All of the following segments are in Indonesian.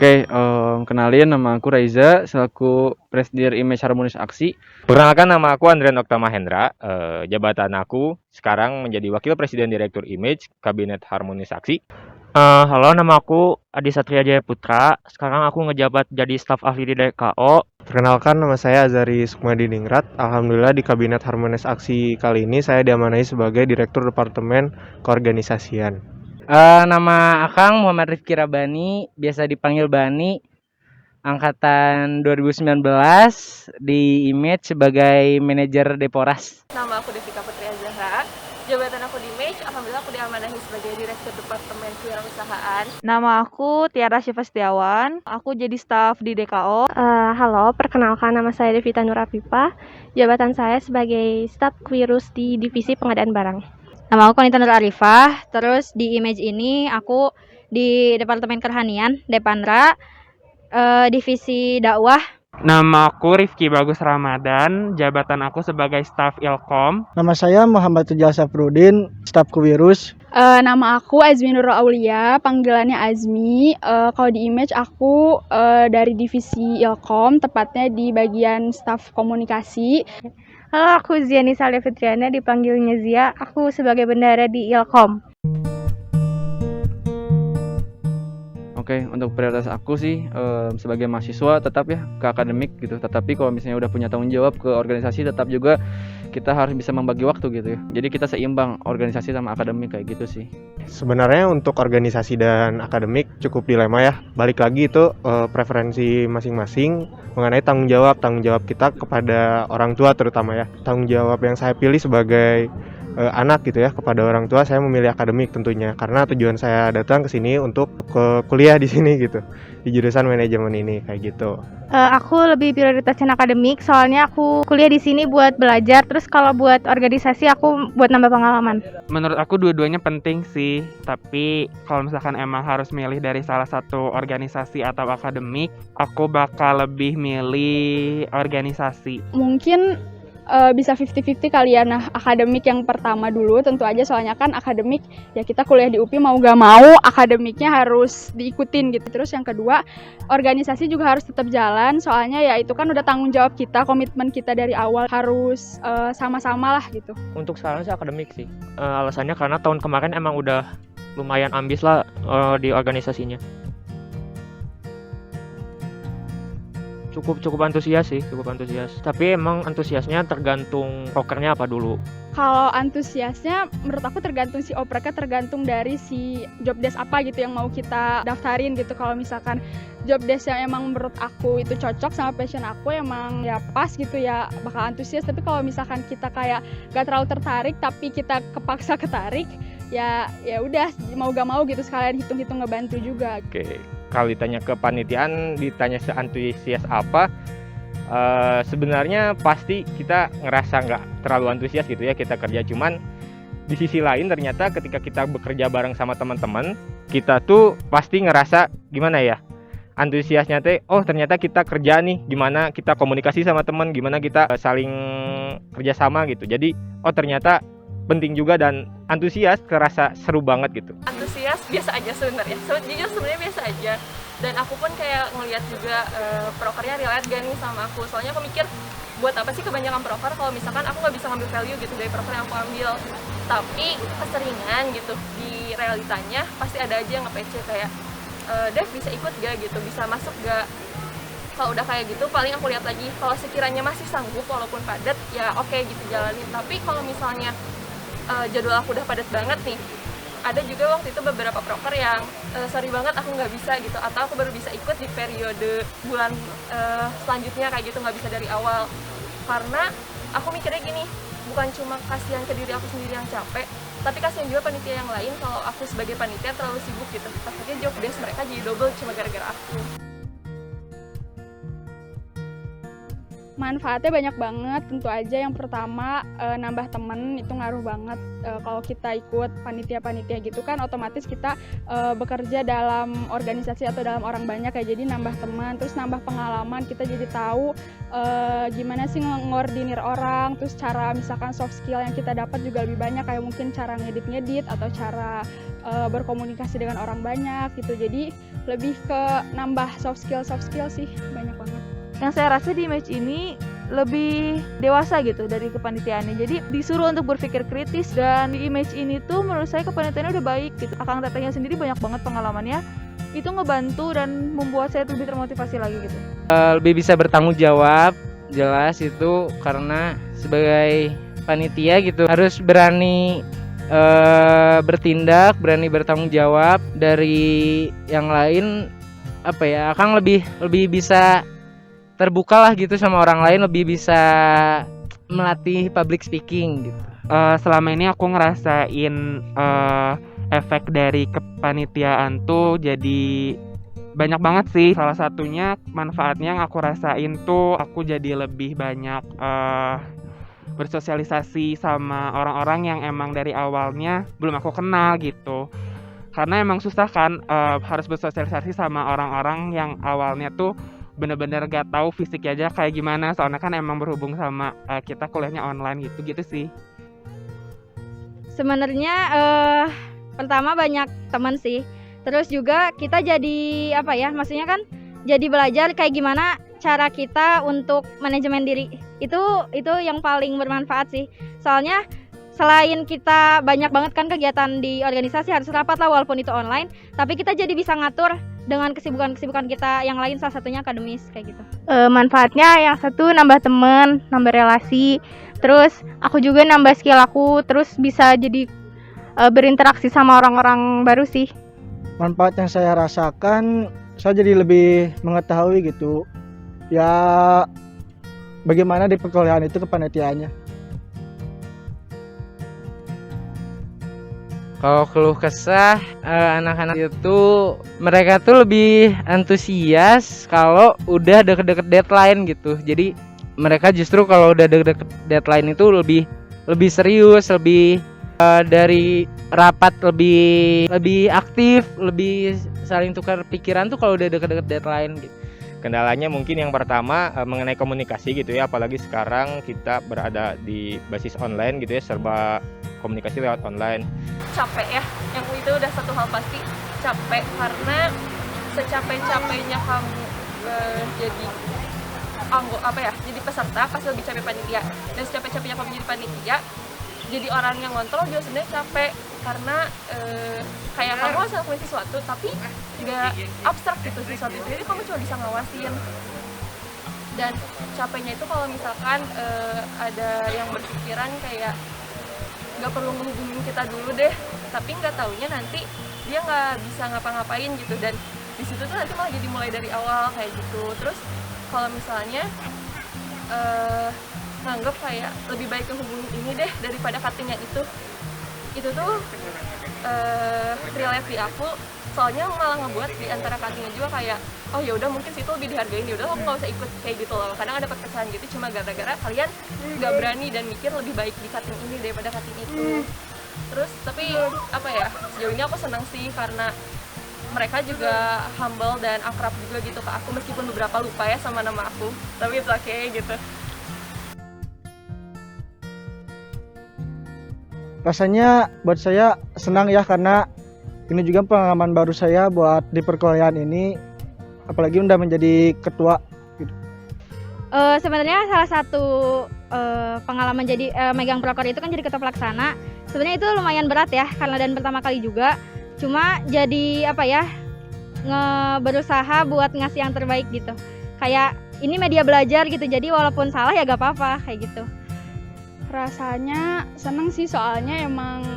Oke, kenalin nama aku Raiza selaku Presidir Image Harmonis Aksi. Perkenalkan, nama aku Andrian Oktama Hendra. Jabatan aku sekarang menjadi Wakil Presiden Direktur Image Kabinet Harmonis Aksi. Halo, nama aku Adi Satria Jaya Putra. Sekarang aku ngejabat jadi staf ahli di DKO. Perkenalkan, nama saya Azari Sukmadiningrat. Alhamdulillah di Kabinet Harmonis Aksi kali ini saya diamanai sebagai Direktur Departemen Keorganisasian. Nama Akang Muhammad Rifki Rabani, biasa dipanggil Bani, angkatan 2019 di Image sebagai manajer Deporas. Nama aku Devika Putri Azahra. Jabatan aku di Image, alhamdulillah aku diamanahi sebagai Direktur Departemen Kewirausahaan. Nama aku Tiara Syifa Setiawan, aku jadi staf di DKO. Halo, perkenalkan nama saya Devita Nur Afifah. Jabatan saya sebagai staf Kwirus di Divisi Pengadaan Barang. Nama aku Konita Nur Arifah, terus di Image ini aku di Departemen Kerhanian, Depanra, Divisi Dakwah. Nama aku Rifki Bagus Ramadan, jabatan aku sebagai staf Ilkom. Nama saya Muhammad Tujal Safrudin, staf Kewirus. Nama aku Azmi Nurul Aulia, panggilannya Azmi. Kalau di Image aku dari Divisi Ilkom, tepatnya di bagian staf komunikasi. Halo, aku Ziani Saleh Fitriana, dipanggilnya Zia. Aku sebagai bendahara di Ilkom. Oke, untuk prioritas aku sih sebagai mahasiswa tetap ya ke akademik gitu. Tetapi kalau misalnya udah punya tanggung jawab ke organisasi, tetap juga kita harus bisa membagi waktu gitu ya. Jadi kita seimbang organisasi sama akademik kayak gitu sih. Sebenarnya untuk organisasi dan akademik cukup dilema ya. Balik lagi itu preferensi masing-masing mengenai tanggung jawab kita kepada orang tua terutama ya. Tanggung jawab yang saya pilih sebagai anak gitu ya, kepada orang tua saya memilih akademik tentunya karena tujuan saya datang ke sini untuk kuliah di sini gitu, di jurusan manajemen ini kayak gitu. Aku lebih prioritasin akademik, soalnya aku kuliah di sini buat belajar. Terus kalau buat organisasi aku buat nambah pengalaman. Menurut aku dua-duanya penting sih, tapi kalau misalkan emang harus milih dari salah satu organisasi atau akademik, aku bakal lebih milih organisasi. Mungkin bisa 50-50 kali ya. Nah, akademik yang pertama dulu tentu aja, soalnya kan akademik ya kita kuliah di UPI mau gak mau akademiknya harus diikutin gitu. Terus yang kedua, organisasi juga harus tetap jalan, soalnya ya itu kan udah tanggung jawab kita, komitmen kita dari awal harus sama-sama lah gitu. Untuk sekarang sih akademik sih. Alasannya karena tahun kemarin emang udah lumayan ambis lah di organisasinya. Cukup antusias sih, cukup antusias. Tapi emang antusiasnya tergantung prokernya apa dulu. Kalau antusiasnya menurut aku tergantung si oprek, tergantung dari si job desk apa gitu yang mau kita daftarin gitu. Kalau misalkan job desk yang emang menurut aku itu cocok sama passion aku, emang ya pas gitu ya bakal antusias. Tapi kalau misalkan kita kayak gak terlalu tertarik tapi kita kepaksa ketarik, ya udah mau gak mau gitu, sekalian hitung-hitung ngebantu juga. Oke, kalau ditanya ke panitiaan, ditanya seantusias apa, sebenarnya pasti kita ngerasa nggak terlalu antusias gitu ya kita kerja. Cuman di sisi lain ternyata ketika kita bekerja bareng sama teman-teman, kita tuh pasti ngerasa gimana ya, antusiasnya teh, oh ternyata kita kerja nih, gimana kita komunikasi sama teman, gimana kita saling kerjasama gitu. Jadi oh ternyata penting juga dan antusias, kerasa seru banget gitu. Antusias biasa aja sebenarnya. Jujur sebenarnya biasa aja. Dan aku pun kayak ngelihat juga prokernya relate gak nih sama aku. Soalnya aku mikir buat apa sih kebanyakan proker kalau misalkan aku nggak bisa ngambil value gitu dari proker yang aku ambil. Tapi keseringan gitu di realitanya pasti ada aja yang nge-PC kayak Dev bisa ikut gak gitu, bisa masuk gak. Kalau udah kayak gitu paling aku lihat lagi, kalau sekiranya masih sanggup walaupun padat ya oke gitu jalanin. Tapi kalau misalnya jadwal aku udah padat banget nih, ada juga waktu itu beberapa proker yang sorry banget aku nggak bisa gitu, atau aku baru bisa ikut di periode bulan selanjutnya kayak gitu, nggak bisa dari awal. Karena aku mikirnya gini, bukan cuma kasihan ke diri aku sendiri yang capek, tapi kasihan juga panitia yang lain kalau aku sebagai panitia terlalu sibuk gitu. Takutnya job desk mereka jadi double cuma gara-gara aku. Manfaatnya banyak banget, tentu aja yang pertama nambah temen itu ngaruh banget. Kalau kita ikut panitia-panitia gitu kan otomatis kita bekerja dalam organisasi atau dalam orang banyak ya, jadi nambah teman, terus nambah pengalaman, kita jadi tahu gimana sih ngordinir orang, terus cara misalkan soft skill yang kita dapat juga lebih banyak, kayak mungkin cara ngedit atau cara berkomunikasi dengan orang banyak gitu. Jadi lebih ke nambah soft skill sih, banyak banget. Yang saya rasa di Image ini lebih dewasa gitu dari kepanitiaannya. Jadi disuruh untuk berpikir kritis, dan di Image ini tuh menurut saya kepanitiaannya udah baik gitu. Akang Tetehnya sendiri banyak banget pengalamannya. Itu ngebantu dan membuat saya lebih termotivasi lagi gitu. Lebih bisa bertanggung jawab, jelas itu karena sebagai panitia gitu harus berani bertindak, berani bertanggung jawab. Dari yang lain apa ya, Akang lebih bisa terbuka lah gitu sama orang lain, lebih bisa melatih public speaking gitu. Selama ini aku ngerasain efek dari kepanitiaan tuh jadi banyak banget sih. Salah satunya manfaatnya yang aku rasain tuh aku jadi lebih banyak bersosialisasi sama orang-orang yang emang dari awalnya belum aku kenal gitu. Karena emang susah kan harus bersosialisasi sama orang-orang yang awalnya tuh bener-bener gak tahu fisiknya aja kayak gimana, soalnya kan emang berhubung sama kita kuliahnya online gitu sih. Sebenarnya pertama banyak teman sih, terus juga kita jadi apa ya, maksudnya kan jadi belajar kayak gimana cara kita untuk manajemen diri. Itu yang paling bermanfaat sih, soalnya selain kita banyak banget kan kegiatan di organisasi harus rapat lah walaupun itu online, tapi kita jadi bisa ngatur dengan kesibukan kita yang lain, salah satunya akademis kayak gitu. Manfaatnya yang satu nambah teman, nambah relasi, terus aku juga nambah skill aku, terus bisa jadi berinteraksi sama orang-orang baru sih. Manfaat yang saya rasakan, saya jadi lebih mengetahui gitu ya bagaimana di perkuliahan itu kepanitiaannya. Kalau keluh kesah anak-anak itu mereka tuh lebih antusias kalau udah deket-deket deadline gitu. Jadi mereka justru kalau udah deket-deket deadline itu lebih serius, lebih dari rapat lebih aktif, lebih saling tukar pikiran tuh kalau udah deket-deket deadline gitu. Kendalanya mungkin yang pertama mengenai komunikasi gitu ya, apalagi sekarang kita berada di basis online gitu ya, serba komunikasi lewat online. Capek ya, yang itu udah satu hal pasti capek, karena secapek-capeknya kamu jadi jadi peserta pasti lebih capek panitia, dan secapek-capeknya kamu jadi panitia jadi orang yang ngontrol juga sebenarnya capek, karena kayak kamu harus ngelakuin sesuatu tapi nggak abstrak gitu sesuatu itu, jadi kamu cuma bisa ngawasin. Dan capeknya itu kalau misalkan ada yang berpikiran kayak nggak perlu menghubungin kita dulu deh, tapi nggak taunya nanti dia nggak bisa ngapa-ngapain gitu, dan di situ tuh nanti malah jadi mulai dari awal kayak gitu. Terus kalau misalnya nganggep kayak lebih baik ngehubungin ini deh daripada cutting yang itu tuh relate di aku, soalnya malah ngebuat di antara cuttingnya juga kayak oh ya udah mungkin situ lebih dihargain, ya udah aku nggak usah ikut kayak gitu loh. Kadang ada perpecahan gitu cuma gara-gara kalian nggak berani dan mikir lebih baik di cutting ini daripada cutting itu. Terus tapi apa ya, sejauh ini aku senang sih karena mereka juga humble dan akrab juga gitu ke aku, meskipun beberapa lupa ya sama nama aku, tapi it's okay gitu. Rasanya buat saya senang ya, karena ini juga pengalaman baru saya buat di perkuliahan ini, apalagi udah menjadi ketua gitu. Sebenarnya salah satu pengalaman jadi megang prokor itu kan jadi ketua pelaksana. Sebenarnya itu lumayan berat ya, karena dan pertama kali juga. Cuma jadi apa ya, berusaha buat ngasih yang terbaik gitu. Kayak ini media belajar gitu, jadi walaupun salah ya gak apa-apa kayak gitu. Rasanya seneng sih, soalnya emang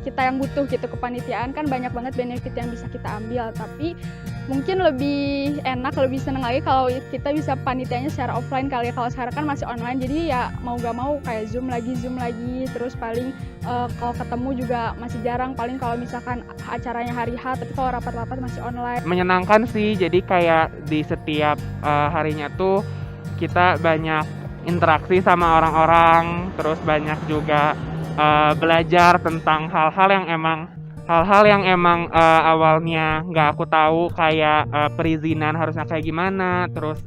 kita yang butuh gitu kepanitiaan, kan banyak banget benefit yang bisa kita ambil, tapi mungkin lebih enak, lebih seneng lagi kalau kita bisa panitianya secara offline kali ya. Kalau sekarang kan masih online, jadi ya mau gak mau kayak zoom lagi, terus paling kalau ketemu juga masih jarang, paling kalau misalkan acaranya hari H, tapi kalau rapat-rapat masih online. Menyenangkan sih, jadi kayak di setiap harinya tuh kita banyak interaksi sama orang-orang, terus banyak juga belajar tentang hal-hal yang emang awalnya nggak aku tahu, kayak perizinan harusnya kayak gimana, terus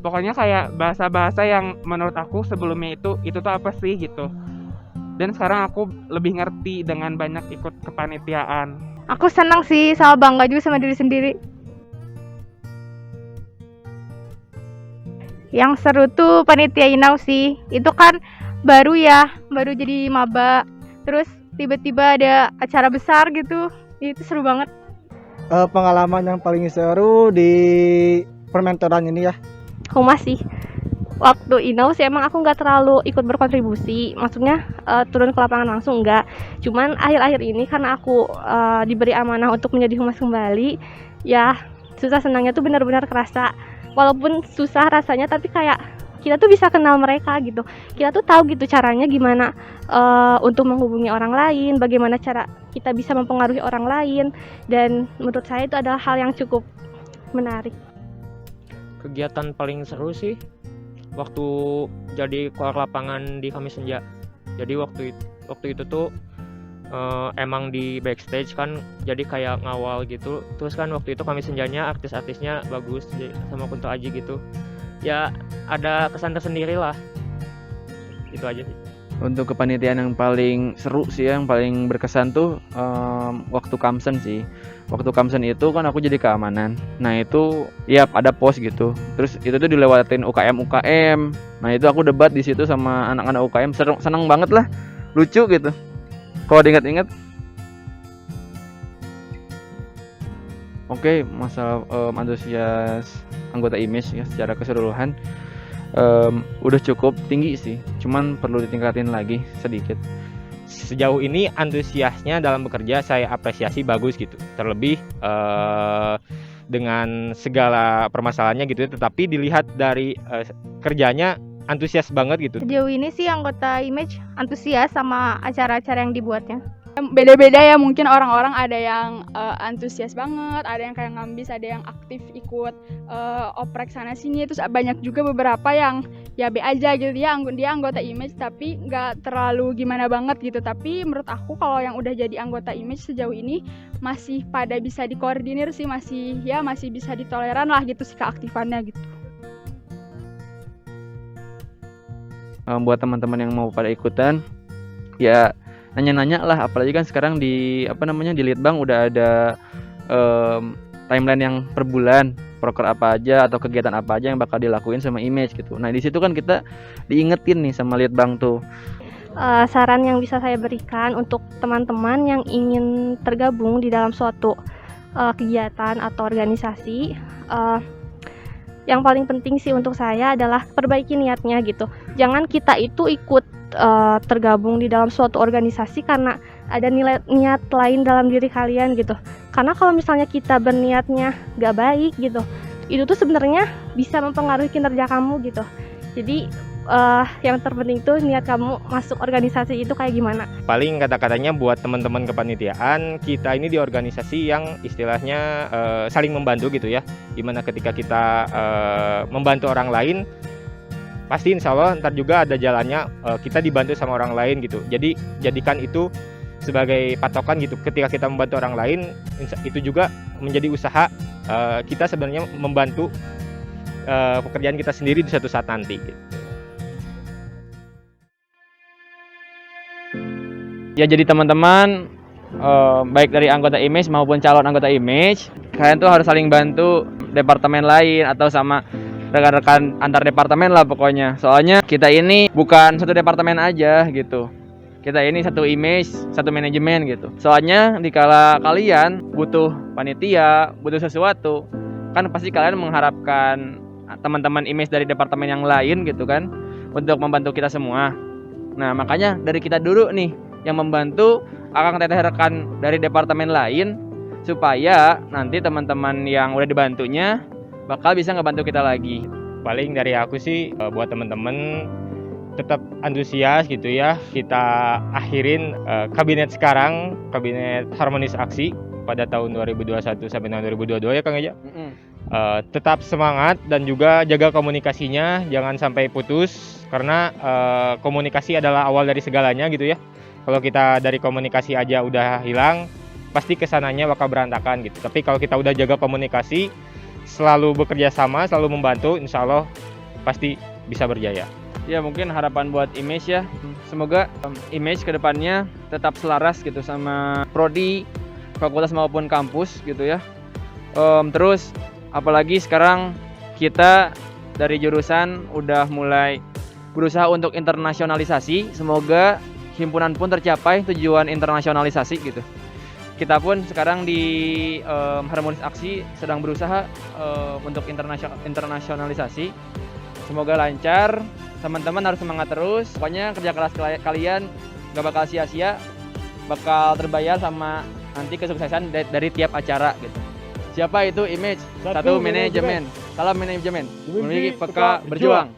pokoknya kayak bahasa-bahasa yang menurut aku sebelumnya itu tuh apa sih gitu. Dan sekarang aku lebih ngerti dengan banyak ikut kepanitiaan. Aku senang sih, sama bangga juga sama diri sendiri. Yang seru tuh panitia Inau sih. Itu kan baru jadi maba. Terus tiba-tiba ada acara besar gitu. Itu seru banget. Pengalaman yang paling seru di permentoran ini ya. Humas sih. Waktu Inau sih emang aku nggak terlalu ikut berkontribusi, maksudnya turun ke lapangan langsung enggak. Cuman akhir-akhir ini karena aku diberi amanah untuk menjadi humas kembali, ya susah senangnya tuh benar-benar kerasa. Walaupun susah rasanya, tapi kayak kita tuh bisa kenal mereka gitu. Kita tuh tahu gitu caranya gimana untuk menghubungi orang lain, bagaimana cara kita bisa mempengaruhi orang lain, dan menurut saya itu adalah hal yang cukup menarik. Kegiatan paling seru sih waktu jadi keluar lapangan di Kamis Senja. Jadi waktu itu tuh emang di backstage kan, jadi kayak ngawal gitu. Terus kan waktu itu Kamis Senjanya artis-artisnya bagus sama Kunto Aji gitu. Ya ada kesan tersendiri lah. Itu aja sih. Untuk kepanitiaan yang paling seru sih, yang paling berkesan tuh waktu Kamsen sih. Waktu Kamsen itu kan aku jadi keamanan. Nah itu ya ada pos gitu. Terus itu tuh dilewatin UKM. Nah itu aku debat di situ sama anak-anak UKM. Seneng banget lah, lucu gitu. Kalau diingat-ingat. Oke, masalah antusias anggota IMEJ ya secara keseluruhan udah cukup tinggi sih. Cuman perlu ditingkatin lagi sedikit. Sejauh ini antusiasnya dalam bekerja saya apresiasi bagus gitu. Terlebih dengan segala permasalahannya gitu, tetapi dilihat dari kerjanya antusias banget gitu. Sejauh ini sih anggota IMEJ antusias sama acara-acara yang dibuatnya. Beda-beda ya, mungkin orang-orang ada yang antusias banget, ada yang kayak ngambis, ada yang aktif ikut oprek sana sini. Terus banyak juga beberapa yang ya be aja gitu ya, dia anggota IMEJ tapi nggak terlalu gimana banget gitu. Tapi menurut aku kalau yang udah jadi anggota IMEJ sejauh ini masih pada bisa dikoordinir sih, masih bisa ditoleran lah gitu sih keaktifannya gitu. Buat teman-teman yang mau pada ikutan, ya nanya-nanya lah, apalagi kan sekarang di di Litbang udah ada timeline yang per bulan, proker apa aja atau kegiatan apa aja yang bakal dilakuin sama IMEJ gitu. Nah di situ kan kita diingetin nih sama Litbang tuh. Saran yang bisa saya berikan untuk teman-teman yang ingin tergabung di dalam suatu kegiatan atau organisasi, yang paling penting sih untuk saya adalah perbaiki niatnya gitu. Jangan kita itu ikut tergabung di dalam suatu organisasi karena ada niat lain dalam diri kalian gitu. Karena kalau misalnya kita berniatnya gak baik gitu, itu tuh sebenarnya bisa mempengaruhi kinerja kamu gitu. Jadi yang terpenting tuh niat kamu masuk organisasi itu kayak gimana. Paling kata-katanya buat teman-teman kepanitiaan, kita ini di organisasi yang istilahnya saling membantu gitu ya. Dimana ketika kita membantu orang lain, pasti insya Allah ntar juga ada jalannya kita dibantu sama orang lain gitu. Jadi jadikan itu sebagai patokan gitu. Ketika kita membantu orang lain, itu juga menjadi usaha kita sebenarnya membantu pekerjaan kita sendiri di suatu saat nanti gitu. Ya jadi teman-teman, baik dari anggota IMEJ maupun calon anggota IMEJ, kalian tuh harus saling bantu departemen lain atau sama rekan-rekan antar departemen lah pokoknya. Soalnya kita ini bukan satu departemen aja gitu. Kita ini satu IMEJ, satu manajemen gitu. Soalnya dikala kalian butuh panitia, butuh sesuatu, kan pasti kalian mengharapkan teman-teman IMEJ dari departemen yang lain gitu kan untuk membantu kita semua. Nah, makanya dari kita dulu nih yang membantu akan teteh rekan dari departemen lain supaya nanti teman-teman yang udah dibantunya bakal bisa ngebantu kita lagi. Paling dari aku sih buat teman-teman tetap antusias gitu ya. Kita akhirin kabinet sekarang, kabinet harmonis aksi pada tahun 2021 sampai tahun 2022 ya Kang Eja. Tetap semangat dan juga jaga komunikasinya, jangan sampai putus karena komunikasi adalah awal dari segalanya gitu ya. Kalau kita dari komunikasi aja udah hilang, pasti kesananya bakal berantakan gitu. Tapi kalau kita udah jaga komunikasi, selalu bekerja sama, selalu membantu, insya Allah pasti bisa berjaya. Ya mungkin harapan buat Image ya, semoga Image kedepannya tetap selaras gitu sama prodi, fakultas maupun kampus gitu ya. Terus apalagi sekarang kita dari jurusan udah mulai berusaha untuk internasionalisasi, semoga himpunan pun tercapai tujuan internasionalisasi gitu. Kita pun sekarang di Harmonis Aksi sedang berusaha untuk internasionalisasi. Semoga lancar, teman-teman harus semangat terus. Pokoknya kerja keras kalian gak bakal sia-sia, bakal terbayar sama nanti kesuksesan dari tiap acara gitu. Siapa itu Image? Satu manajemen. Salam manajemen. Memiliki peka berjuang.